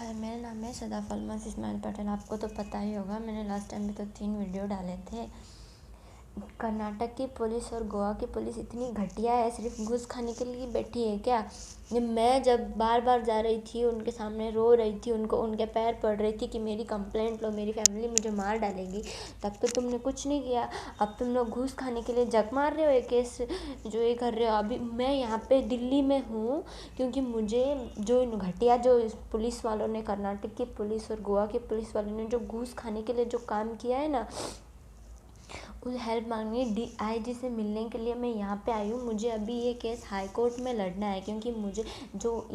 हाय, मेरा नाम है सदाफ अलमस इस्माइल पटेल। आपको तो पता ही होगा, मैंने लास्ट टाइम भी तो 3 वीडियो डाले थे। कर्नाटक की पुलिस और गोवा की पुलिस इतनी घटिया है, सिर्फ घूस खाने के लिए बैठी है क्या। जब बार बार जा रही थी, उनके सामने रो रही थी, उनके पैर पड़ रही थी कि मेरी कंप्लेंट लो, मेरी फैमिली मुझे मार डालेगी, तब तो तुमने कुछ नहीं किया। अब तुम लोग घूस खाने के लिए जग मार रहे हो, ये केस जो ये कर रहे हो। अभी मैं यहाँ पे दिल्ली में हूँ क्योंकि मुझे जो घटिया जो पुलिस वालों ने, कर्नाटक की पुलिस और गोवा की पुलिस वालों ने जो घूस खाने के लिए जो काम किया है ना, उस हेल्प मांगने DIG से मिलने के लिए मैं यहाँ पे आई हूँ। मुझे अभी ये केस हाई कोर्ट में लड़ना है क्योंकि मुझे जो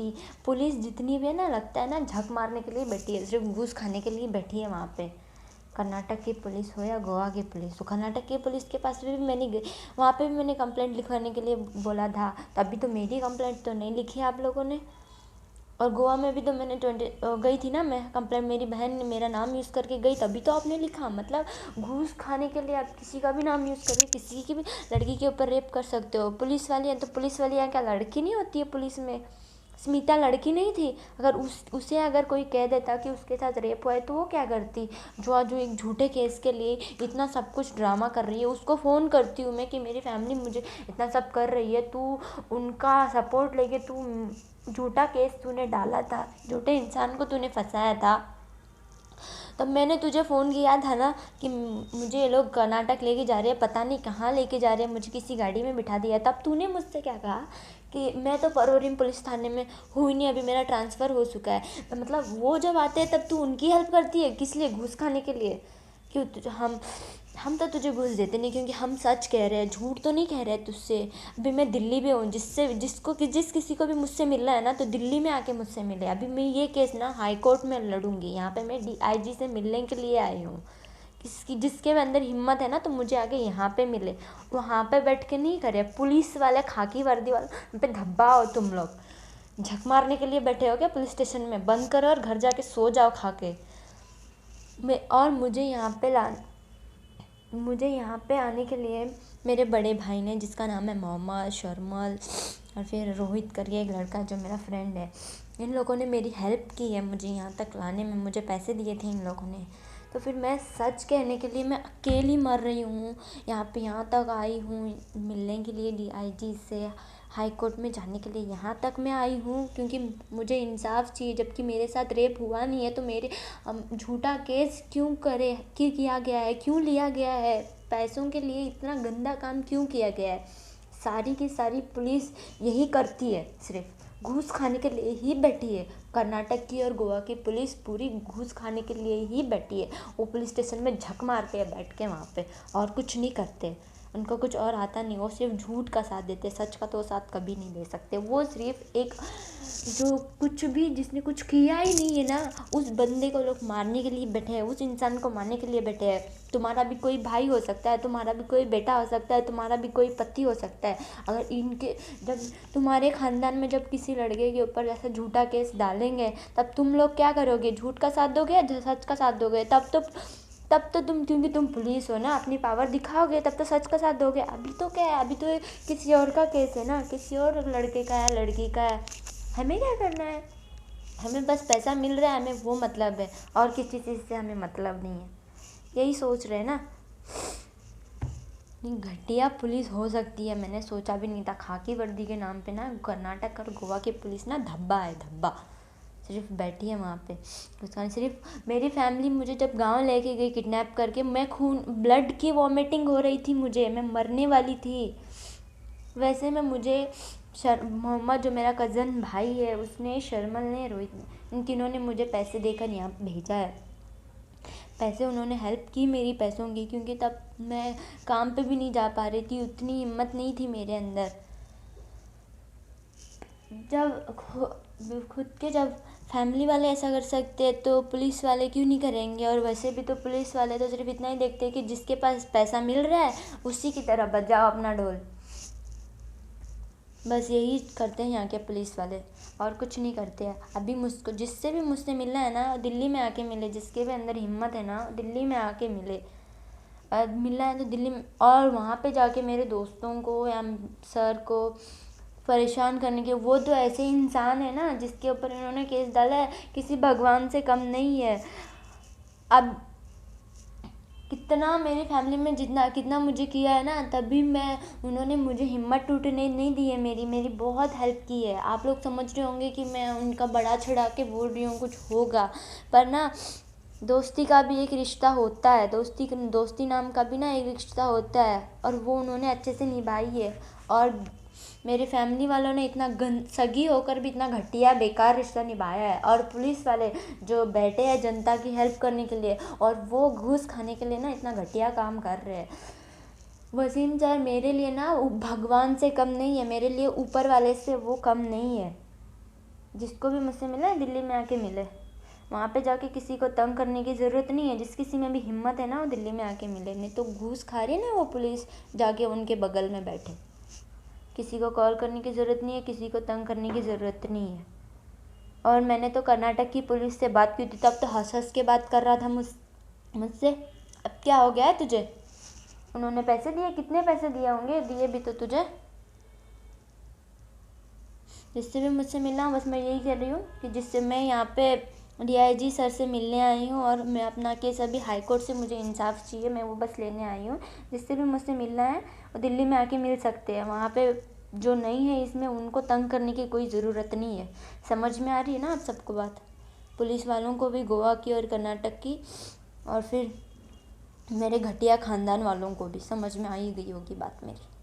पुलिस जितनी भी है ना, लगता है ना झक मारने के लिए बैठी है, सिर्फ घूस खाने के लिए बैठी है वहाँ पे। कर्नाटक की पुलिस हो या गोवा की पुलिस। तो कर्नाटक की पुलिस के पास भी मैंने वहाँ पे भी मैंने कंप्लेंट लिखवाने के लिए बोला था, तभी तो मेरी कंप्लेंट तो नहीं लिखी आप लोगों ने। और गोवा में भी तो मैंने गई थी ना, मैं कंप्लेंट, मेरी बहन ने मेरा नाम यूज़ करके गई, तभी तो आपने लिखा। मतलब घूस खाने के लिए आप किसी का भी नाम यूज़ करके किसी की भी लड़की के ऊपर रेप कर सकते हो। पुलिस वाली है तो पुलिस वाली यहाँ क्या लड़की नहीं होती है पुलिस में? स्मिता लड़की नहीं थी? अगर उसे अगर कोई कह देता कि उसके साथ रेप हुआ है तो वो क्या करती? जो एक झूठे केस के लिए इतना सब कुछ ड्रामा कर रही है, उसको फ़ोन करती हूँ मैं कि मेरी फैमिली मुझे इतना सब कर रही है, तू उनका सपोर्ट लेके तू झूठा केस तूने डाला था, झूठे इंसान को तूने फंसाया था। तब मैंने तुझे फ़ोन किया था ना कि मुझे ये लोग कर्नाटक लेके जा रहे हैं, पता नहीं कहाँ लेके जा रहे हैं, मुझे किसी गाड़ी में बिठा दिया। तब तूने मुझसे क्या कहा कि मैं तो परोरिम पुलिस थाने में हूँ ही नहीं, अभी मेरा ट्रांसफ़र हो चुका है। तो मतलब वो जब आते हैं तब तू उनकी हेल्प करती है, किस लिए? घूस खाने के लिए। क्यों? हम तो तुझे घूस देते नहीं क्योंकि हम सच कह रहे हैं, झूठ तो नहीं कह रहे तुझसे। अभी मैं दिल्ली में हूँ, जिस किसी को भी मुझसे मिलना है ना तो दिल्ली में आके मुझसे मिले। अभी मैं ये केस ना हाई कोर्ट में लड़ूंगी, यहाँ पे मैं DIG से मिलने के लिए आई हूँ। जिसके अंदर हिम्मत है ना तो मुझे आके यहाँ पे मिले, वहाँ पे बैठ के नहीं करे। पुलिस वाले, खाकी वर्दी वाले पे धब्बा हो तुम लोग, झक मारने के लिए बैठे हो क्या पुलिस स्टेशन में? बंद करो और घर जाके सो जाओ खा के। और मुझे यहाँ पे आने के लिए मेरे बड़े भाई ने, जिसका नाम है मोहम्मद शर्मल, और फिर रोहित करके एक लड़का जो मेरा फ्रेंड है, इन लोगों ने मेरी हेल्प की है मुझे यहाँ तक लाने में, मुझे पैसे दिए थे इन लोगों ने। तो फिर मैं सच कहने के लिए मैं अकेली मर रही हूँ, यहाँ तक आई हूँ मिलने के लिए DIG से, हाई कोर्ट में जाने के लिए यहाँ तक मैं आई हूँ क्योंकि मुझे इंसाफ चाहिए। जबकि मेरे साथ रेप हुआ नहीं है तो मेरे झूठा केस क्यों किया गया है, क्यों लिया गया है? पैसों के लिए इतना गंदा काम क्यों किया गया है? सारी की सारी पुलिस यही करती है, सिर्फ घूस खाने के लिए ही बैठी है। कर्नाटक की और गोवा की पुलिस पूरी घूस खाने के लिए ही बैठी है। वो पुलिस स्टेशन में झक मारते हैं बैठ के वहाँ पे, और कुछ नहीं करते। उनको कुछ और आता नहीं, वो सिर्फ झूठ का साथ देते, सच का तो साथ कभी नहीं दे सकते। वो सिर्फ एक जो कुछ भी जिसने कुछ किया ही नहीं है ना, उस बंदे को लोग मारने के लिए बैठे हैं, उस इंसान को मारने के लिए बैठे हैं। तुम्हारा भी कोई भाई हो सकता है, तुम्हारा भी कोई बेटा हो सकता है, तुम्हारा भी कोई पति हो सकता है। अगर जब तुम्हारे ख़ानदान में जब किसी लड़के के ऊपर जैसा झूठा केस डालेंगे, तब तुम लोग क्या करोगे? झूठ का साथ दोगे या सच का साथ दोगे? तब तो तुम, क्योंकि तुम पुलिस हो ना, अपनी पावर दिखाओगे, तब तो सच का साथ दोगे। अभी तो क्या है, अभी तो किसी और का केस है ना, किसी और लड़के का है, लड़की का है। हमें क्या करना है? हमें बस पैसा मिल रहा है, हमें वो मतलब है, और किसी चीज़ से हमें मतलब नहीं है। यही सोच रहे हैं ना। घटिया पुलिस हो सकती है, मैंने सोचा भी नहीं था। खाकी वर्दी के नाम पे ना कर्नाटक और गोवा की पुलिस ना धब्बा है, धब्बा। सिर्फ बैठी है वहाँ पे। उसका सिर्फ मेरी फैमिली मुझे जब गांव लेके गई किडनैप करके, मैं ब्लड की वॉमिटिंग हो रही थी मुझे, मैं मरने वाली थी। वैसे में मुझे मोहम्मद जो मेरा कज़न भाई है, उसने, शर्मल ने, रोहित ने, इन तीनों ने मुझे पैसे देकर यहाँ भेजा है। पैसे उन्होंने हेल्प की मेरी पैसों की, क्योंकि तब मैं काम पे भी नहीं जा पा रही थी, उतनी हिम्मत नहीं थी मेरे अंदर। जब फैमिली वाले ऐसा कर सकते हैं तो पुलिस वाले क्यों नहीं करेंगे? और वैसे भी तो पुलिस वाले तो सिर्फ इतना ही देखते हैं कि जिसके पास पैसा मिल रहा है उसी की तरह बजाओ अपना ढोल। बस यही करते हैं यहाँ के पुलिस वाले, और कुछ नहीं करते हैं। अभी मुझको जिससे भी मुझसे मिलना है ना, दिल्ली में आके मिले। जिसके भी अंदर हिम्मत है ना, दिल्ली में आके मिले। मिलना है तो दिल्ली में, और वहाँ पे जाके मेरे दोस्तों को या सर को परेशान करने के। वो तो ऐसे इंसान है ना जिसके ऊपर इन्होंने केस डाला है, किसी भगवान से कम नहीं है। अब कितना मेरी फैमिली में जितना कितना मुझे किया है ना, तभी मैं उन्होंने मुझे हिम्मत टूटने नहीं दी है। मेरी बहुत हेल्प की है। आप लोग समझ रहे होंगे कि मैं उनका बड़ा चढ़ा के बोल रही हूँ कुछ होगा, पर ना दोस्ती का भी एक रिश्ता होता है, दोस्ती नाम का भी ना एक रिश्ता होता है, और वो उन्होंने अच्छे से निभाई है। और मेरे फैमिली वालों ने इतना सगी होकर भी इतना घटिया बेकार रिश्ता निभाया है। और पुलिस वाले जो बैठे हैं जनता की हेल्प करने के लिए, और वो घूस खाने के लिए ना इतना घटिया काम कर रहे हैं। वसीम सर मेरे लिए ना भगवान से कम नहीं है, मेरे लिए ऊपर वाले से वो कम नहीं है। जिसको भी मुझसे मिले दिल्ली में आके मिले, वहाँ पे जाके किसी को तंग करने की ज़रूरत नहीं है। जिस किसी में भी हिम्मत है ना वो दिल्ली में आके मिले, नहीं तो घूस खा रही है ना वो पुलिस, जाके उनके बगल में बैठे। किसी को कॉल करने की ज़रूरत नहीं है, किसी को तंग करने की ज़रूरत नहीं है। और मैंने तो कर्नाटक की पुलिस से बात की थी, तब तो हंस हंस के बात कर रहा था मुझसे। अब क्या हो गया है तुझे? उन्होंने पैसे दिए? कितने पैसे दिए होंगे? दिए भी तो तुझे। जिससे भी मुझसे मिलना, बस मैं यही कह रही हूँ कि जिससे मैं यहाँ पे DIG सर से मिलने आई हूँ, और मैं अपना केस अभी हाई कोर्ट से मुझे इंसाफ चाहिए, मैं वो बस लेने आई हूँ। जिससे भी मुझसे मिलना है वो दिल्ली में आके मिल सकते हैं। वहाँ पे जो नहीं है इसमें उनको तंग करने की कोई ज़रूरत नहीं है। समझ में आ रही है ना आप सबको बात? पुलिस वालों को भी, गोवा की और कर्नाटक की, और फिर मेरे घटिया ख़ानदान वालों को भी समझ में आ ही गई होगी बात मेरी।